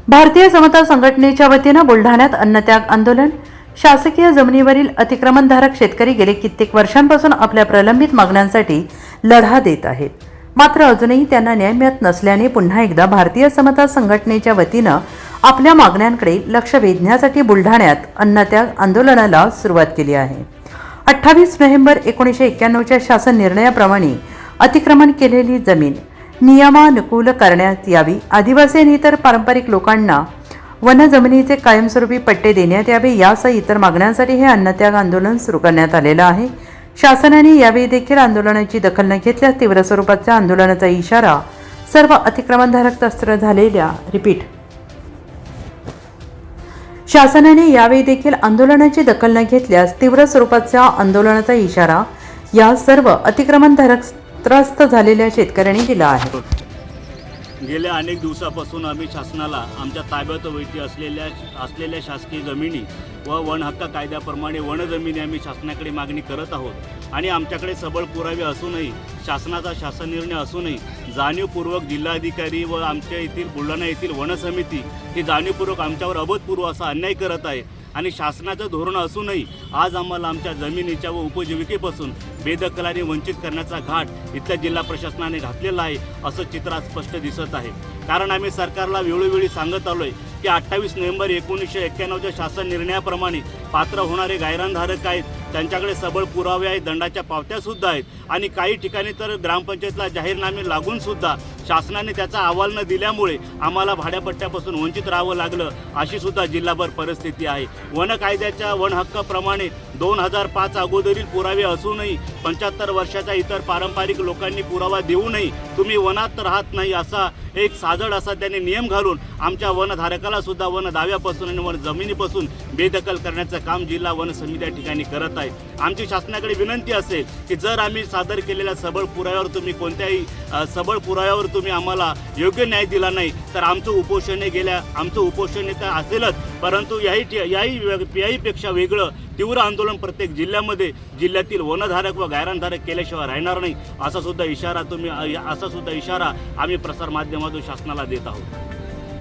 भारतीय समता संघटनेच्या वतीनं बुलढाण्यात अन्नत्याग आंदोलन। शासकीय जमिनीवरील अतिक्रमणधारक शेतकरी गेले कित्येक वर्षांपासून आपल्या प्रलंबित मागण्यांसाठी लढा देत आहेत, मात्र अजूनही त्यांना न्याय मिळत नसल्याने पुन्हा एकदा भारतीय समता संघटनेच्या वतीनं आपल्या मागण्यांकडे लक्ष वेधण्यासाठी बुलढाण्यात अन्नत्याग आंदोलनाला सुरुवात केली आहे। 28 नोव्हेंबर 1991च्या शासन निर्णयाप्रमाणे अतिक्रमण केलेली जमीन नियमानुकूल करण्यात यावी, आदिवासी आणि इतर पारंपरिक लोकांना वन जमिनीचे कायमस्वरूपी पट्टे देण्यात यावे, यासह इतर मागण्यांसाठी हे अन्नत्याग आंदोलन सुरू करण्यात आलेलं आहे। शासनाने यावेळी देखील आंदोलनाची दखल न घेतल्यास तीव्र स्वरूपाच्या आंदोलनाचा इशारा सर्व अतिक्रमणधारक त्रस्त झालेल्या शासनाने यावेळी देखील आंदोलनाची दखल न घेतल्यास तीव्र स्वरूपाच्या आंदोलनाचा इशारा या सर्व अतिक्रमणधारक त्रस्त झालेल्या शेतकऱ्यांनी दिला आहे। गेल्या अनेक दिवसापासून आम्ही शासनाला आमच्या ताब्यात वैती असलेल्या शासकीय जमिनी व वन हक्क कायद्याप्रमाणे वन जमिनी आम्ही शासनाकडे मागणी करत आहोत आणि आमच्याकडे सबळ पुरावे असूनही, शासनाचा शासन निर्णय असूनही जाणीवपूर्वक जिल्हाधिकारी व आमच्या येथील बुलढाणा येथील वन समिती ही जाणीवपूर्वक आमच्यावर अभूतपूर्व असा अन्याय करत आहे आणि शासनाचं धोरण असूनही आज आम्हाला आमच्या जमिनीच्या व उपजीविकेपासून बेदखलाने वंचित करण्याचा घाट इथल्या जिल्हा प्रशासनाने घातलेला आहे असं चित्र आज स्पष्ट दिसत आहे। कारण आम्ही सरकारला वेळोवेळी सांगत आलोय की 28 नोव्हेंबर 1991च्या शासन निर्णयाप्रमाणे पात्र होणारे गायरानधारक आहेत, त्यांच्याकडे सबळ पुरावे आहेत, दंडाच्या पावत्यासुद्धा आहेत आणि काही ठिकाणी तर ग्रामपंचायतला जाहीरनामे लागून सुद्धा शासनाने त्याचा अहवाल न दिल्यामुळे आम्हाला भाड्यापट्ट्यापासून वंचित राहावं लागलं, अशी सुद्धा जिल्हाभर परिस्थिती आहे। वन कायद्याच्या वन हक्काप्रमाणे 2005 अगोदरील पुरावे असूनही 75 वर्षाच्या इतर पारंपरिक लोकांनी पुरावा देऊनही तुम्ही वनात राहत नाही असा एक साजड असा त्याने नियम घालून आमच्या वनधारकाला सुद्धा वन दाव्यापासून आणि वन जमिनीपासून बेदखल करण्याचं काम जिल्हा वन समिती या ठिकाणी करत आहे। आमची शासनाकडे विनंती असेल की जर आम्ही सादर केलेल्या सबळ पुराव्यावर तुम्ही कोणत्याही सबळ पुराव्यावर तुम्ही आम्हाला योग्य न्याय दिला नाही तर आमचं उपोषण तर असेलच, परंतु याहीपेक्षा वेगळं तीव्र आंदोलन प्रत्येक जिल्ह्यातील वनधारक व गायरानधारक केल्याशिवाय राहणार नाही असा सुद्धा इशारा आम्ही प्रसार माध्यमातून शासनाला देत आहोत।